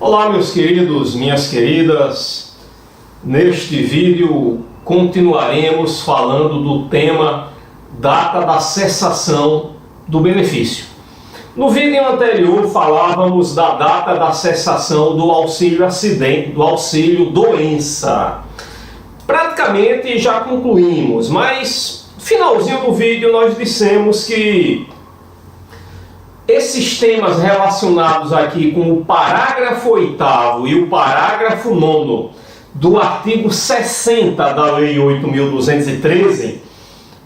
Olá, meus queridos, minhas queridas. Neste vídeo continuaremos falando do tema data da cessação do benefício. No vídeo anterior falávamos da data da cessação do auxílio acidente, do auxílio doença. Praticamente já concluímos, mas no finalzinho do vídeo nós dissemos que esses temas relacionados aqui com o parágrafo 8º e o parágrafo 9º do artigo 60 da Lei 8.213,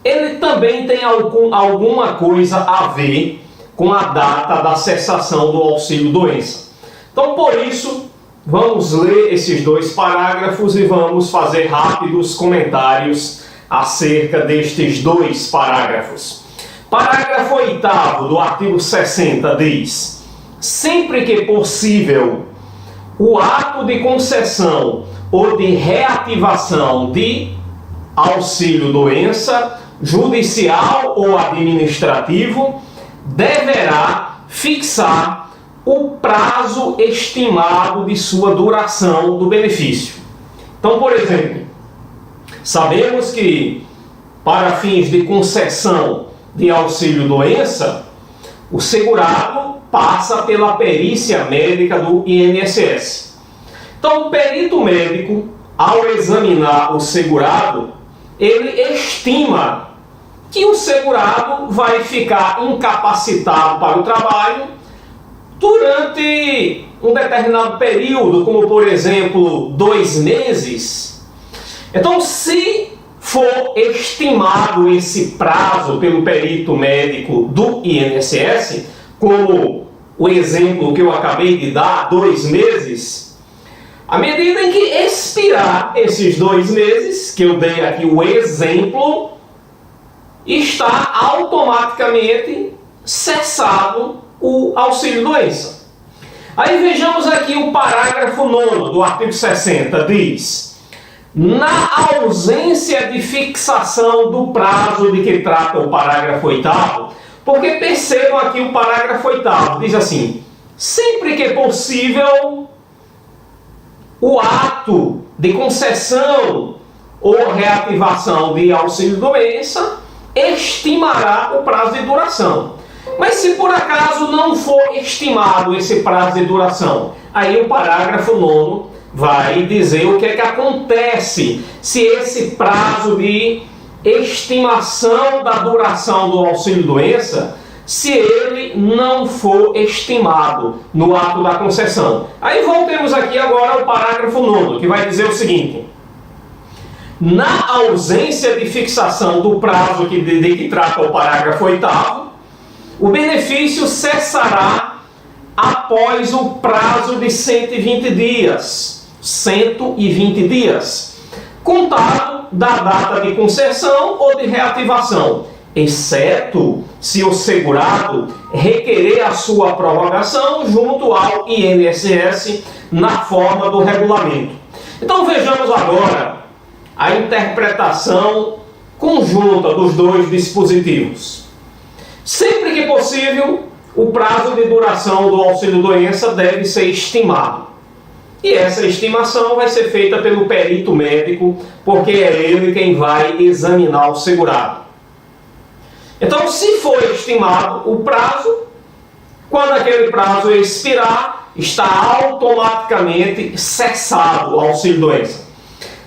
ele também tem alguma coisa a ver com a data da cessação do auxílio-doença. Então, por isso, vamos ler esses dois parágrafos e vamos fazer rápidos comentários acerca destes dois parágrafos. Parágrafo 8º do artigo 60 diz: sempre que possível, o ato de concessão ou de reativação de auxílio-doença, judicial ou administrativo, deverá fixar o prazo estimado de sua duração do benefício. Então, por exemplo, sabemos que para fins de concessão de auxílio-doença, o segurado passa pela perícia médica do INSS. Então, o perito médico, ao examinar o segurado, ele estima que o segurado vai ficar incapacitado para o trabalho durante um determinado período, como por exemplo 2 meses. Então, se for estimado esse prazo pelo perito médico do INSS, como o exemplo que eu acabei de dar, 2 meses, à medida em que expirar esses 2 meses, que eu dei aqui o exemplo, está automaticamente cessado o auxílio-doença. Aí vejamos aqui o parágrafo 9º do artigo 60, diz: na ausência de fixação do prazo de que trata o parágrafo 8º, porque percebam aqui o parágrafo 8º, diz assim: sempre que possível, o ato de concessão ou reativação de auxílio-doença estimará o prazo de duração. Mas se por acaso não for estimado esse prazo de duração, aí o parágrafo 9º vai dizer o que é que acontece se esse prazo de estimação da duração do auxílio-doença, se ele não for estimado no ato da concessão. Aí voltemos aqui agora ao parágrafo 9º, que vai dizer o seguinte: na ausência de fixação do prazo de que trata o parágrafo 8º, o benefício cessará após o prazo de 120 dias, contado da data de concessão ou de reativação, exceto se o segurado requerer a sua prorrogação junto ao INSS na forma do regulamento. Então vejamos agora a interpretação conjunta dos dois dispositivos. Sempre que possível, o prazo de duração do auxílio-doença deve ser estimado. E essa estimação vai ser feita pelo perito médico, porque é ele quem vai examinar o segurado. Então, se for estimado o prazo, quando aquele prazo expirar, está automaticamente cessado o auxílio-doença.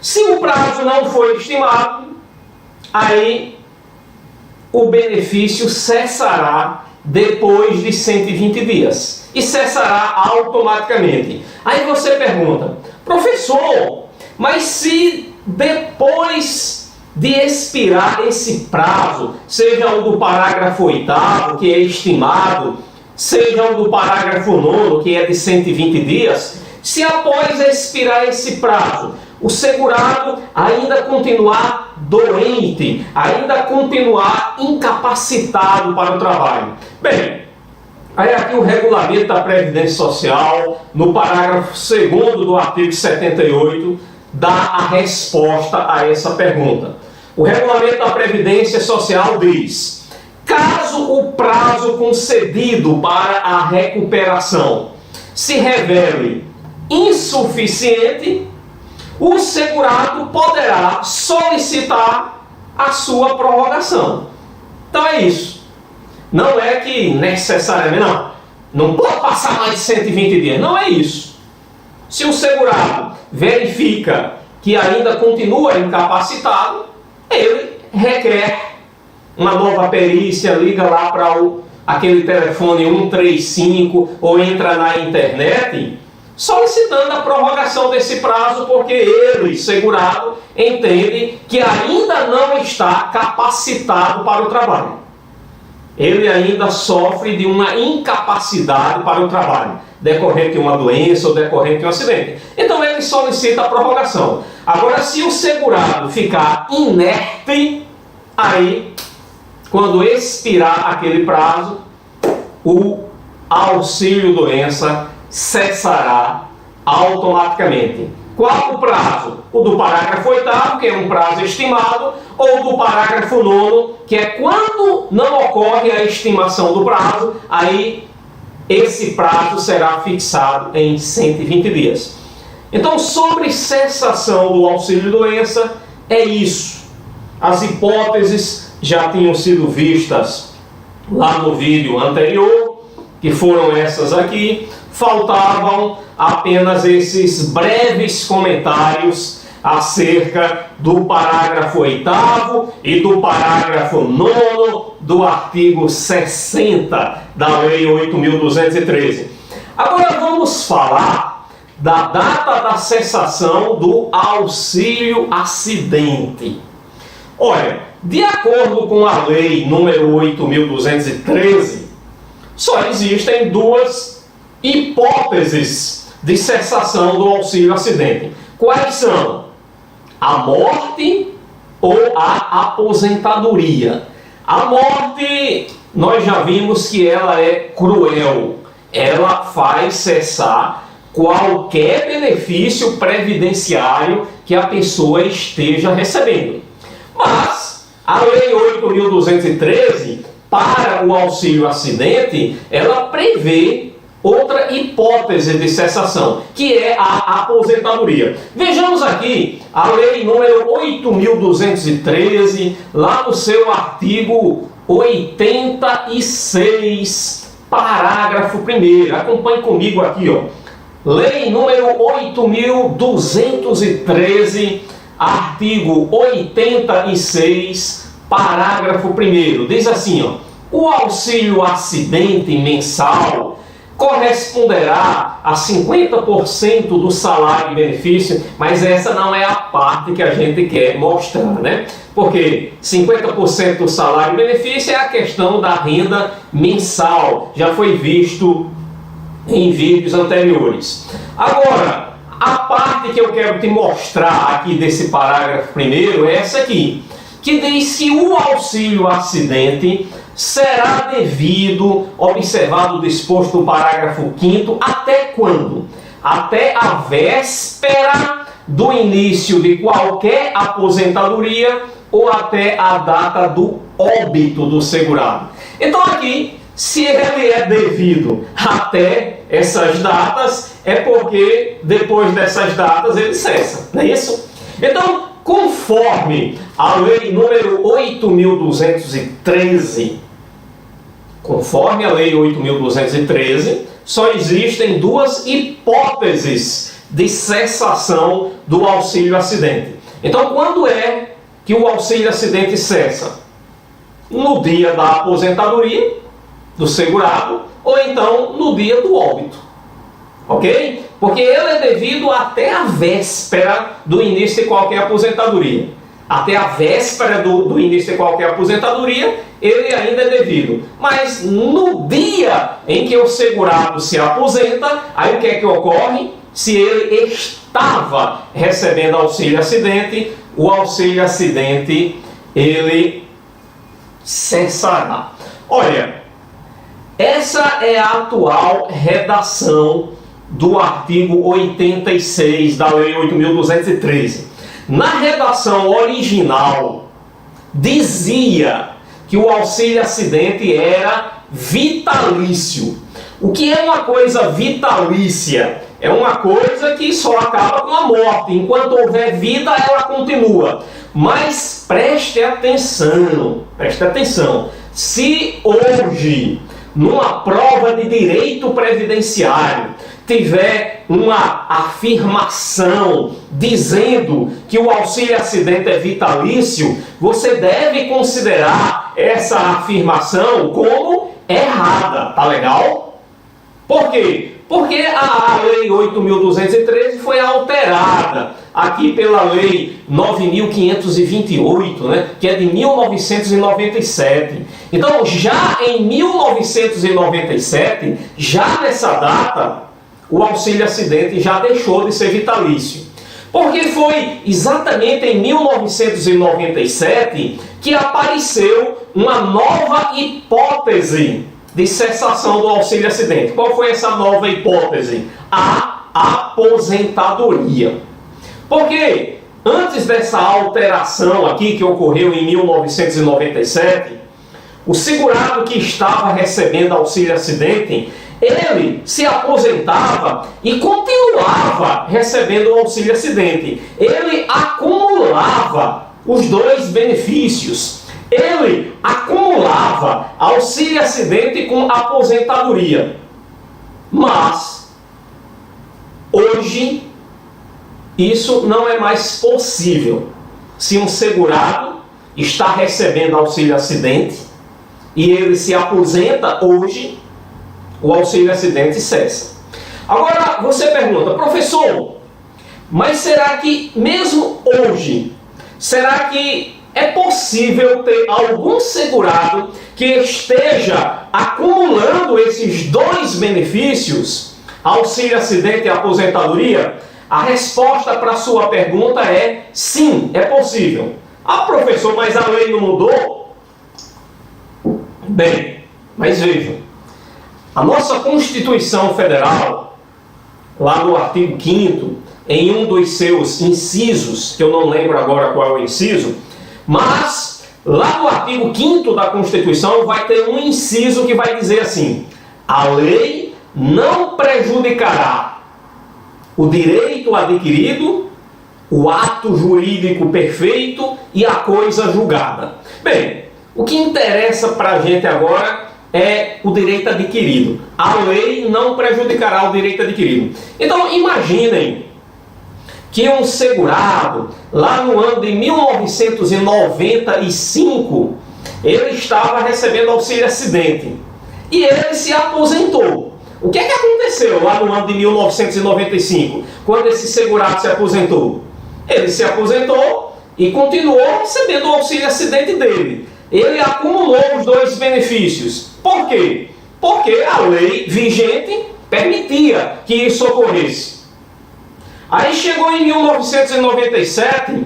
Se o prazo não for estimado, aí o benefício cessará depois de 120 dias e cessará automaticamente. Aí você pergunta: professor, mas se depois de expirar esse prazo, seja o do parágrafo 8º, que é estimado, seja o do parágrafo 9º, que é de 120 dias, se após expirar esse prazo, o segurado ainda continuar doente, ainda continuar incapacitado para o trabalho? Bem, aí aqui o regulamento da Previdência Social, no parágrafo 2º do artigo 78, dá a resposta a essa pergunta. O regulamento da Previdência Social diz: caso o prazo concedido para a recuperação se revele insuficiente, o segurado poderá solicitar a sua prorrogação. Então é isso. Não é que necessariamente, não pode passar mais de 120 dias. Não é isso. Se o segurado verifica que ainda continua incapacitado, ele requer uma nova perícia, liga lá para aquele telefone 135 ou entra na internet solicitando a prorrogação desse prazo, porque ele, segurado, entende que ainda não está capacitado para o trabalho. Ele ainda sofre de uma incapacidade para o trabalho, decorrente de uma doença ou decorrente de um acidente. Então ele solicita a prorrogação. Agora, se o segurado ficar inerte, aí, quando expirar aquele prazo, o auxílio-doença cessará automaticamente. Qual o prazo? O do parágrafo 8º, que é um prazo estimado, ou do parágrafo 9º, que é quando não ocorre a estimação do prazo, aí esse prazo será fixado em 120 dias. Então, sobre cessação do auxílio-doença, é isso. As hipóteses já tinham sido vistas lá no vídeo anterior, que foram essas aqui. Faltavam apenas esses breves comentários acerca do parágrafo 8º e do parágrafo 9º do artigo 60 da Lei 8.213. Agora vamos falar da data da cessação do auxílio acidente. Olha, de acordo com a Lei número 8.213, só existem duas hipóteses de cessação do auxílio acidente. Quais são? A morte ou a aposentadoria. A morte, nós já vimos que ela é cruel. Ela faz cessar qualquer benefício previdenciário que a pessoa esteja recebendo. Mas a Lei 8.213, para o auxílio acidente, ela prevê outra hipótese de cessação, que é a aposentadoria. Vejamos aqui a Lei número 8.213, lá no seu artigo 86, parágrafo 1º. Acompanhe comigo aqui, ó. Lei número 8.213, artigo 86, parágrafo 1º. Diz assim, ó: o auxílio acidente mensal corresponderá a 50% do salário e benefício, mas essa não é a parte que a gente quer mostrar, né? Porque 50% do salário e benefício é a questão da renda mensal, já foi visto em vídeos anteriores. Agora, a parte que eu quero te mostrar aqui desse parágrafo primeiro é essa aqui, que diz que o auxílio acidente será devido, observado o disposto no parágrafo 5º, até quando? Até a véspera do início de qualquer aposentadoria ou até a data do óbito do segurado. Então aqui, se ele é devido até essas datas, é porque depois dessas datas ele cessa, não é isso? Então, conforme a Lei número 8.213, conforme a Lei 8.213, só existem duas hipóteses de cessação do auxílio acidente. Então, quando é que o auxílio acidente cessa? No dia da aposentadoria do segurado ou então no dia do óbito. Ok? Porque ele é devido até a véspera do início de qualquer aposentadoria. Até a véspera do início de qualquer aposentadoria, ele ainda é devido. Mas no dia em que o segurado se aposenta, aí o que é que ocorre? Se ele estava recebendo auxílio acidente, o auxílio acidente, ele cessará. Olha, essa é a atual redação do artigo 86 da Lei 8.213. Na redação original, dizia que o auxílio acidente era vitalício. O que é uma coisa vitalícia? é uma coisa que só acaba com a morte. Enquanto houver vida, ela continua. Mas preste atenção, preste atenção. Se hoje, numa prova de direito previdenciário, tiver uma afirmação dizendo que o auxílio-acidente é vitalício, você deve considerar essa afirmação como errada, tá legal? Por quê? Porque a Lei 8.213 foi alterada aqui pela Lei 9.528, né, que é de 1997. Então, já em 1997, já nessa data, o auxílio-acidente já deixou de ser vitalício. Porque foi exatamente em 1997 que apareceu uma nova hipótese de cessação do auxílio-acidente. Qual foi essa nova hipótese? A aposentadoria. Porque antes dessa alteração aqui que ocorreu em 1997, o segurado que estava recebendo auxílio-acidente, ele se aposentava e continuava recebendo o auxílio-acidente. Ele acumulava os dois benefícios. Ele acumulava auxílio-acidente com aposentadoria. Mas, hoje, isso não é mais possível. Se um segurado está recebendo auxílio-acidente e ele se aposenta hoje, o auxílio-acidente cessa. Agora, você pergunta, professor, mas será que mesmo hoje, será que é possível ter algum segurado que esteja acumulando esses dois benefícios, auxílio-acidente e aposentadoria? A resposta para a sua pergunta é sim, é possível. Ah, professor, mas a lei não mudou? Bem, mas vejam, a nossa Constituição Federal, lá no artigo 5º, em um dos seus incisos, que eu não lembro agora qual é o inciso, mas lá no artigo 5º da Constituição vai ter um inciso que vai dizer assim: a lei não prejudicará o direito adquirido, o ato jurídico perfeito e a coisa julgada. Bem, o que interessa para a gente agora é o direito adquirido. A lei não prejudicará o direito adquirido. Então, imaginem que um segurado, lá no ano de 1995, ele estava recebendo auxílio-acidente e ele se aposentou. O que é que aconteceu lá no ano de 1995, quando esse segurado se aposentou? Ele se aposentou e continuou recebendo o auxílio-acidente dele. Ele acumulou os dois benefícios. Por quê? Porque a lei vigente permitia que isso ocorresse. Aí chegou em 1997,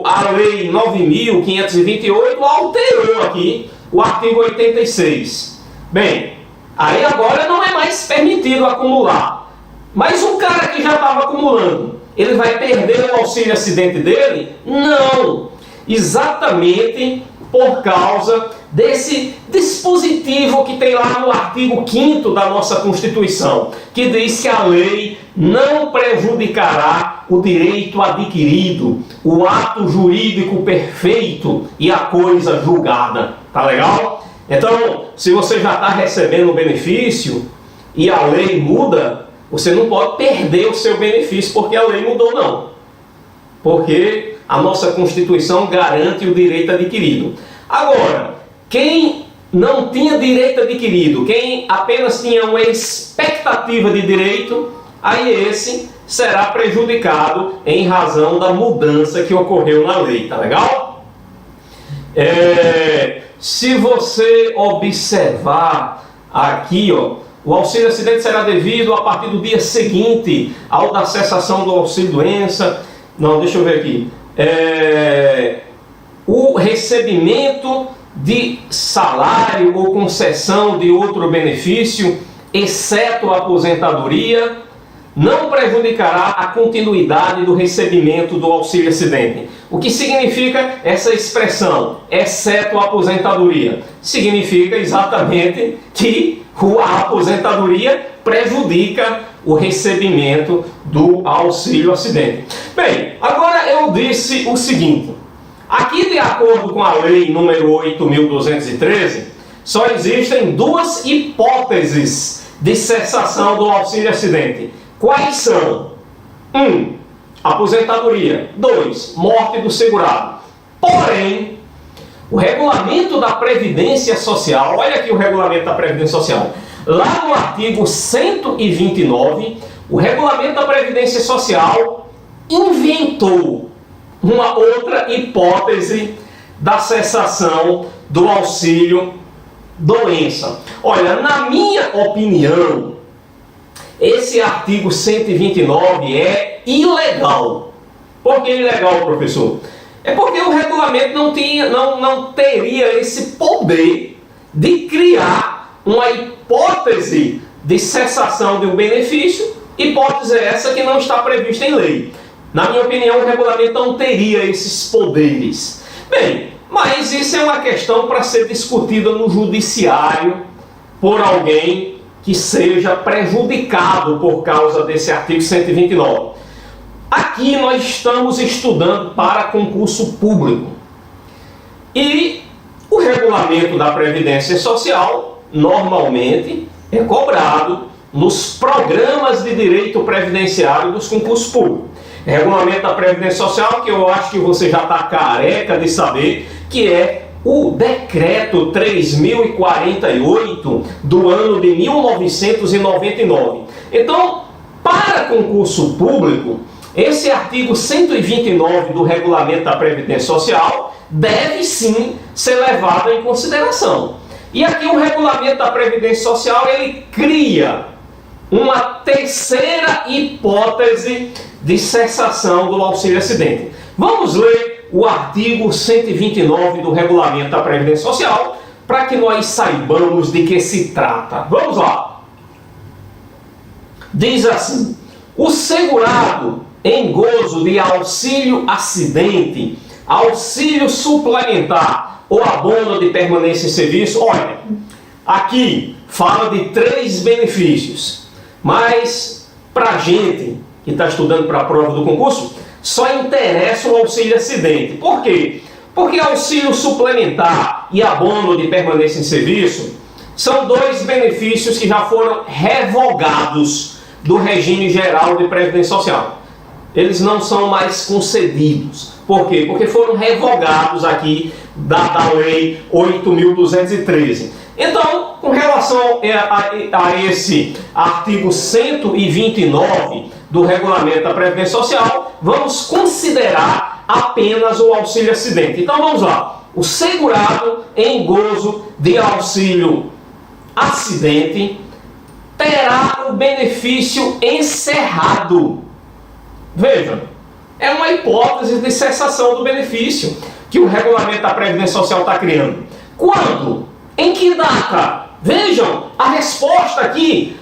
a Lei 9.528 alterou aqui o artigo 86. Bem, aí agora não é mais permitido acumular. Mas o cara que já estava acumulando, ele vai perder o auxílio-acidente dele? Não! Exatamente por causa desse dispositivo que tem lá no artigo 5º da nossa Constituição, que diz que a lei não prejudicará o direito adquirido, o ato jurídico perfeito e a coisa julgada. Tá legal? Então, se você já está recebendo o benefício e a lei muda, você não pode perder o seu benefício porque a lei mudou, não. Porque a nossa Constituição garante o direito adquirido. Agora, quem não tinha direito adquirido, quem apenas tinha uma expectativa de direito, aí esse será prejudicado em razão da mudança que ocorreu na lei, tá legal? Se você observar aqui, ó, o auxílio-acidente será devido a partir do dia seguinte ao da cessação do auxílio-doença. Não, deixa eu ver aqui. O recebimento de salário ou concessão de outro benefício, exceto a aposentadoria, não prejudicará a continuidade do recebimento do auxílio acidente. O que significa essa expressão, exceto a aposentadoria? Significa exatamente que a aposentadoria prejudica o recebimento do auxílio acidente. Bem, agora eu disse o seguinte, aqui de acordo com a lei número 8.213, só existem duas hipóteses de cessação do auxílio acidente. Quais são? 1. Aposentadoria. 2. Morte do segurado. Porém, o regulamento da Previdência Social, olha aqui o regulamento da Previdência Social, lá no artigo 129, o regulamento da Previdência Social inventou uma outra hipótese da cessação do auxílio doença. Olha, na minha opinião, esse artigo 129 é ilegal. Por que ilegal, professor? É porque o regulamento não teria esse poder de criar uma hipótese de cessação de um benefício, hipótese essa que não está prevista em lei. Na minha opinião, o regulamento não teria esses poderes. Bem, mas isso é uma questão para ser discutida no judiciário por alguém que seja prejudicado por causa desse artigo 129. Aqui nós estamos estudando para concurso público. E o regulamento da Previdência Social normalmente é cobrado nos programas de direito previdenciário dos concursos públicos. Regulamento da Previdência Social, que eu acho que você já está careca de saber, que é o Decreto 3048 do ano de 1999. Então, para concurso público, esse artigo 129 do Regulamento da Previdência Social deve sim ser levado em consideração. E aqui o Regulamento da Previdência Social, ele cria uma terceira hipótese de cessação do auxílio acidente. Vamos ler o artigo 129 do Regulamento da Previdência Social para que nós saibamos de que se trata. Vamos lá. Diz assim: o segurado em gozo de auxílio acidente, auxílio suplementar ou abono de permanência em serviço, olha, aqui fala de 3 benefícios, mas para a gente que está estudando para a prova do concurso, só interessa o auxílio acidente. Por quê? Porque auxílio suplementar e abono de permanência em serviço são 2 benefícios que já foram revogados do regime geral de Previdência Social. Eles não são mais concedidos. Por quê? Porque foram revogados aqui da Lei 8.213. Então, com relação a esse artigo 129 do Regulamento da Previdência Social, vamos considerar apenas o auxílio acidente. Então vamos lá. O segurado em gozo de auxílio acidente terá o benefício encerrado. Veja, é uma hipótese de cessação do benefício que o Regulamento da Previdência Social está criando. Quando? Em que data? Vejam, a resposta aqui,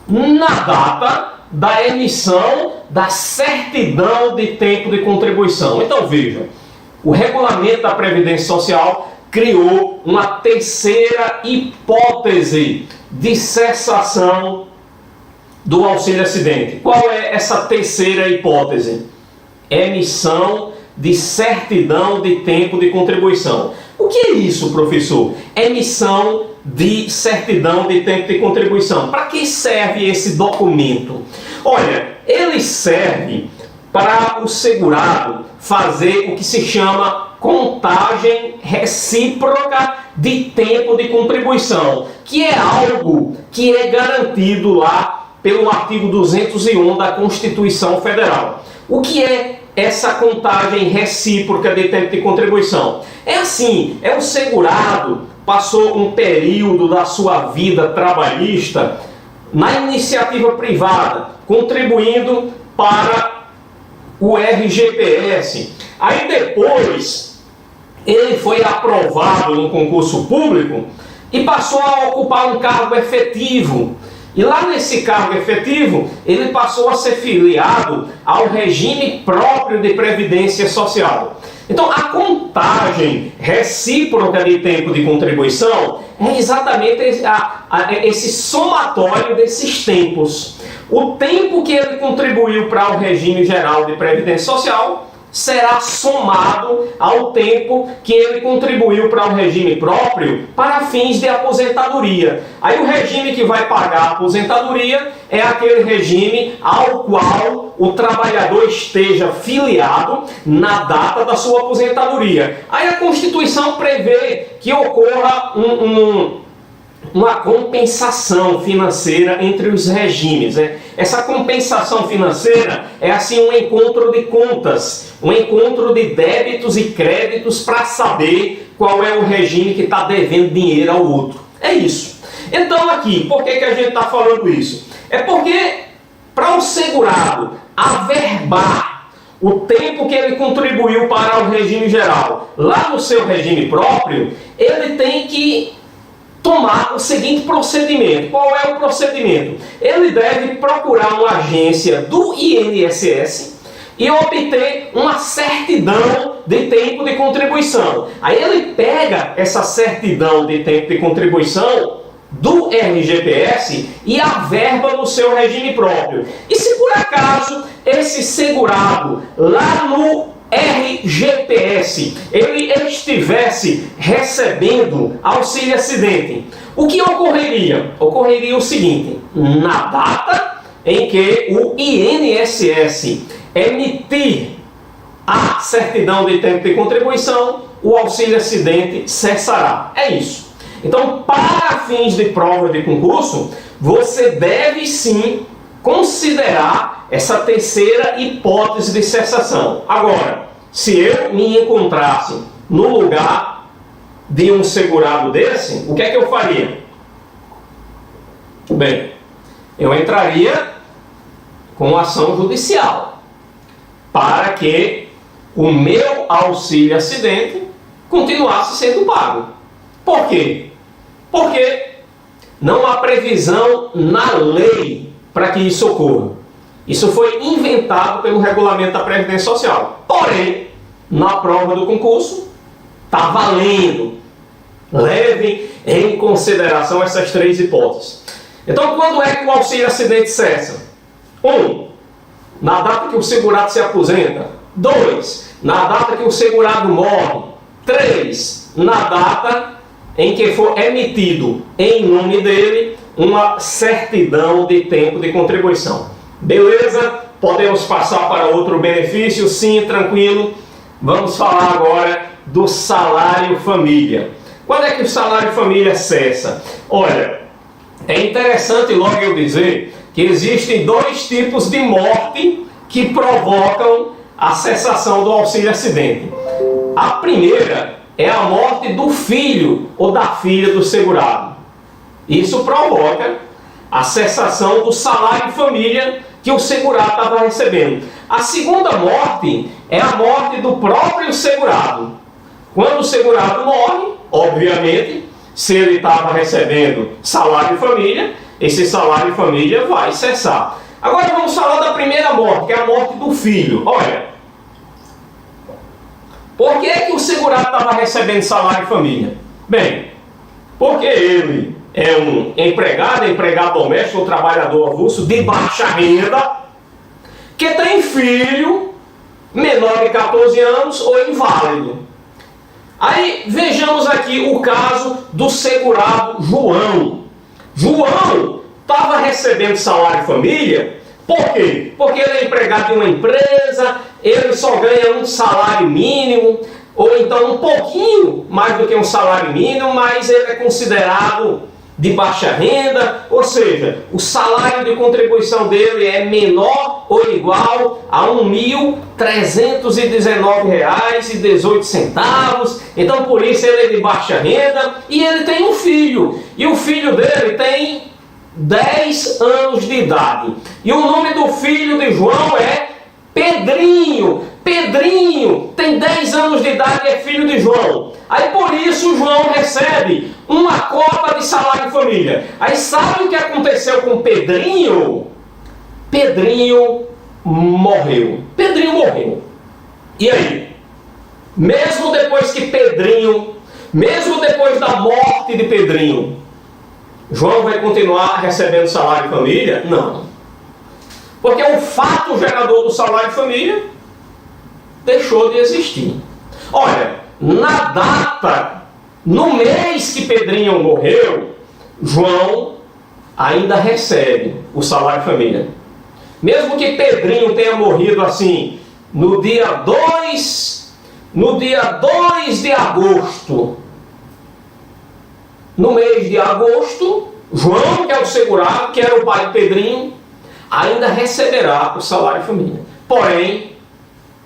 na data da emissão da certidão de tempo de contribuição. Então veja, o Regulamento da Previdência Social criou uma terceira hipótese de cessação do auxílio acidente. Qual é essa terceira hipótese? Emissão de certidão de tempo de contribuição. O que é isso, professor? Emissão de certidão de tempo de contribuição. Para que serve esse documento? Olha, ele serve para o segurado fazer o que se chama contagem recíproca de tempo de contribuição, que é algo que é garantido lá pelo artigo 201 da Constituição Federal. O que é essa contagem recíproca de tempo de contribuição? É assim, é o segurado passou um período da sua vida trabalhista na iniciativa privada, contribuindo para o RGPS. Aí depois ele foi aprovado no concurso público e passou a ocupar um cargo efetivo. E lá nesse cargo efetivo, ele passou a ser filiado ao regime próprio de previdência social. Então, a contagem recíproca de tempo de contribuição é exatamente esse somatório desses tempos. O tempo que ele contribuiu para o regime geral de previdência social será somado ao tempo que ele contribuiu para o regime próprio para fins de aposentadoria. Aí o regime que vai pagar a aposentadoria é aquele regime ao qual o trabalhador esteja filiado na data da sua aposentadoria. Aí a Constituição prevê que ocorra uma compensação financeira entre os regimes, né? Essa compensação financeira é assim um encontro de contas, um encontro de débitos e créditos para saber qual é o regime que está devendo dinheiro ao outro. É isso. Então aqui, por que a gente está falando isso? É porque para o segurado averbar o tempo que ele contribuiu para o regime geral lá no seu regime próprio, ele tem que tomar o seguinte procedimento. Qual é o procedimento? Ele deve procurar uma agência do INSS e obter uma certidão de tempo de contribuição. Aí ele pega essa certidão de tempo de contribuição do RGPS e averba no seu regime próprio. E se por acaso esse segurado lá no RGPS, ele estivesse recebendo auxílio acidente, o que ocorreria? Ocorreria o seguinte: na data em que o INSS emitir a certidão de tempo de contribuição, o auxílio acidente cessará. É isso. Então, para fins de prova de concurso, você deve sim considerar essa terceira hipótese de cessação. Agora, se eu me encontrasse no lugar de um segurado desse, o que é que eu faria? Bem, eu entraria com ação judicial para que o meu auxílio acidente continuasse sendo pago. Por quê? Porque não há previsão na lei para que isso ocorra. Isso foi inventado pelo regulamento da Previdência Social. Porém, na prova do concurso, está valendo. Levem em consideração essas três hipóteses. Então, quando é que o auxílio acidente cessa? 1. Na data que o segurado se aposenta. 2. Na data que o segurado morre. 3. Na data em que for emitido em nome dele uma certidão de tempo de contribuição. Beleza? Podemos passar para outro benefício? Sim, tranquilo. Vamos falar agora do salário família. Quando é que o salário família cessa? Olha, é interessante logo eu dizer que existem dois tipos de morte que provocam a cessação do auxílio acidente. A primeira é a morte do filho ou da filha do segurado. Isso provoca a cessação do salário família que o segurado estava recebendo. A segunda morte é a morte do próprio segurado. Quando o segurado morre, obviamente, se ele estava recebendo salário família, esse salário família vai cessar. Agora vamos falar da primeira morte, que é a morte do filho. Olha, por que o segurado estava recebendo salário família? Bem, porque ele é um empregado doméstico ou trabalhador avulso de baixa renda, que tem filho menor de 14 anos ou inválido. Aí vejamos aqui o caso do segurado João. João estava recebendo salário família, por quê? Porque ele é empregado de uma empresa, ele só ganha um salário mínimo, ou então um pouquinho mais do que um salário mínimo, mas ele é considerado de baixa renda, ou seja, o salário de contribuição dele é menor ou igual a R$ 1.319,18. Então, por isso, ele é de baixa renda e ele tem um filho. E o filho dele tem 10 anos de idade. E o nome do filho de João é Pedrinho. Pedrinho tem 10 anos de idade e é filho de João. Aí por isso João recebe uma cota de salário família. Aí sabe o que aconteceu com Pedrinho? Pedrinho morreu. Pedrinho morreu. E aí? Mesmo depois da morte de Pedrinho, João vai continuar recebendo salário família? Não. Porque o fato gerador do salário família deixou de existir. Olha, na data, no mês que Pedrinho morreu, João ainda recebe o salário família. Mesmo que Pedrinho tenha morrido assim, no dia 2 de agosto, no mês de agosto, João, que é o segurado, que era o pai de Pedrinho, ainda receberá o salário família. Porém,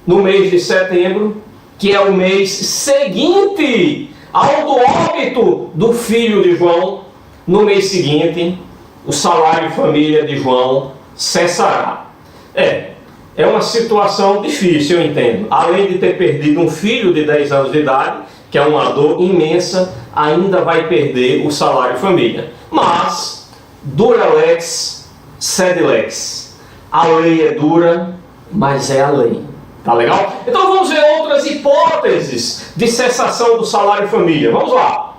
no mês de setembro, que é o mês seguinte ao do óbito do filho de João, no mês seguinte, o salário família de João cessará. É uma situação difícil, eu entendo. Além de ter perdido um filho de 10 anos de idade, que é uma dor imensa, ainda vai perder o salário família. Mas, dura lex, sed lex. A lei é dura, mas é a lei. Tá legal? Então vamos ver outras hipóteses de cessação do salário família. Vamos lá.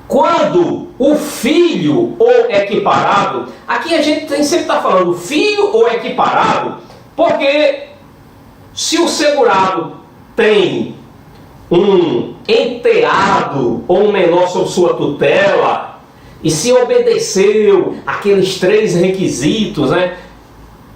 Quando o filho ou equiparado, aqui a gente sempre está falando filho ou equiparado, porque se o segurado tem um enteado ou um menor sob sua tutela, e se obedeceu aqueles 3 requisitos, né?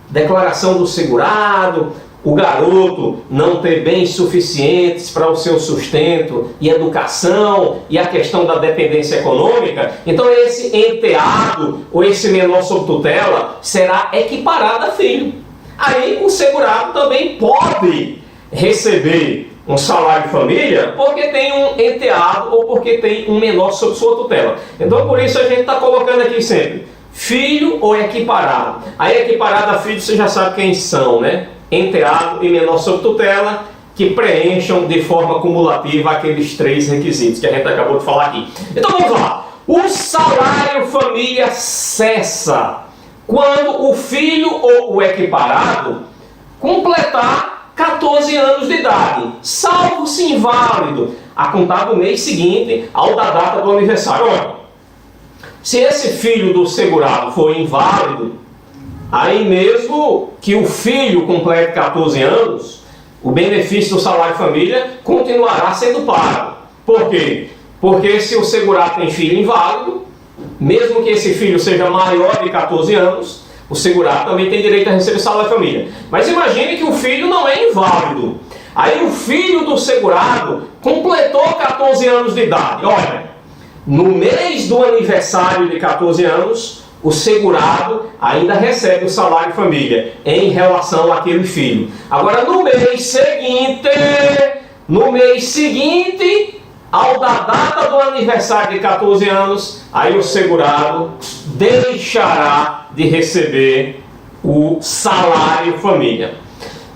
Declaração do segurado, o garoto não ter bens suficientes para o seu sustento e educação e a questão da dependência econômica, então esse enteado ou esse menor sob tutela será equiparado a filho. Aí o segurado também pode receber um salário família porque tem um enteado ou porque tem um menor sob sua tutela. Então por isso a gente está colocando aqui sempre filho ou equiparado. Aí equiparado a filho você já sabe quem são, né? Enteado e menor sob tutela, que preencham de forma cumulativa aqueles 3 requisitos que a gente acabou de falar aqui. Então vamos lá. O salário família cessa quando o filho ou o equiparado completar 14 anos de idade, salvo se inválido, a contar do mês seguinte ao da data do aniversário. Olha, se esse filho do segurado for inválido, aí mesmo que o filho complete 14 anos, o benefício do salário família continuará sendo pago. Por quê? Porque se o segurado tem filho inválido, mesmo que esse filho seja maior de 14 anos, o segurado também tem direito a receber salário família. Mas imagine que o filho não é inválido. Aí o filho do segurado completou 14 anos de idade. Olha, no mês do aniversário de 14 anos, o segurado ainda recebe o salário família em relação àquele filho. Agora, no mês seguinte, ao da data do aniversário de 14 anos, aí o segurado deixará de receber o salário família.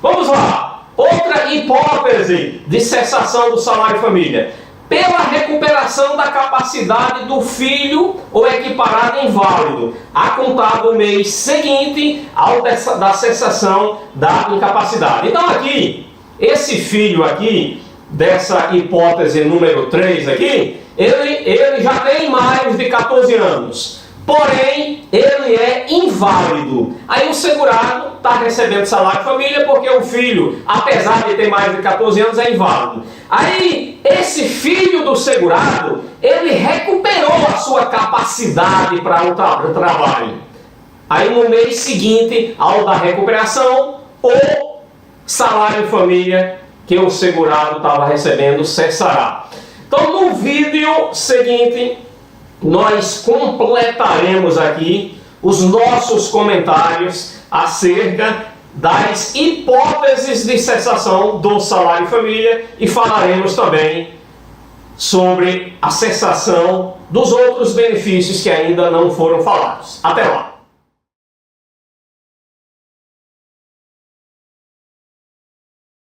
Vamos lá. Outra hipótese de cessação do salário família. Pela recuperação da capacidade do filho ou equiparado inválido, a contar do mês seguinte ao da cessação da incapacidade. Então aqui, esse filho aqui, dessa hipótese número 3 aqui, ele já tem mais de 14 anos. Porém, ele é inválido. Aí o segurado está recebendo salário família porque o filho, apesar de ter mais de 14 anos, é inválido. Aí, esse filho do segurado, ele recuperou a sua capacidade para o trabalho. Aí, no mês seguinte, ao da recuperação, o salário família que o segurado estava recebendo cessará. Então, no vídeo seguinte, nós completaremos aqui os nossos comentários acerca das hipóteses de cessação do salário família e falaremos também sobre a cessação dos outros benefícios que ainda não foram falados. Até lá!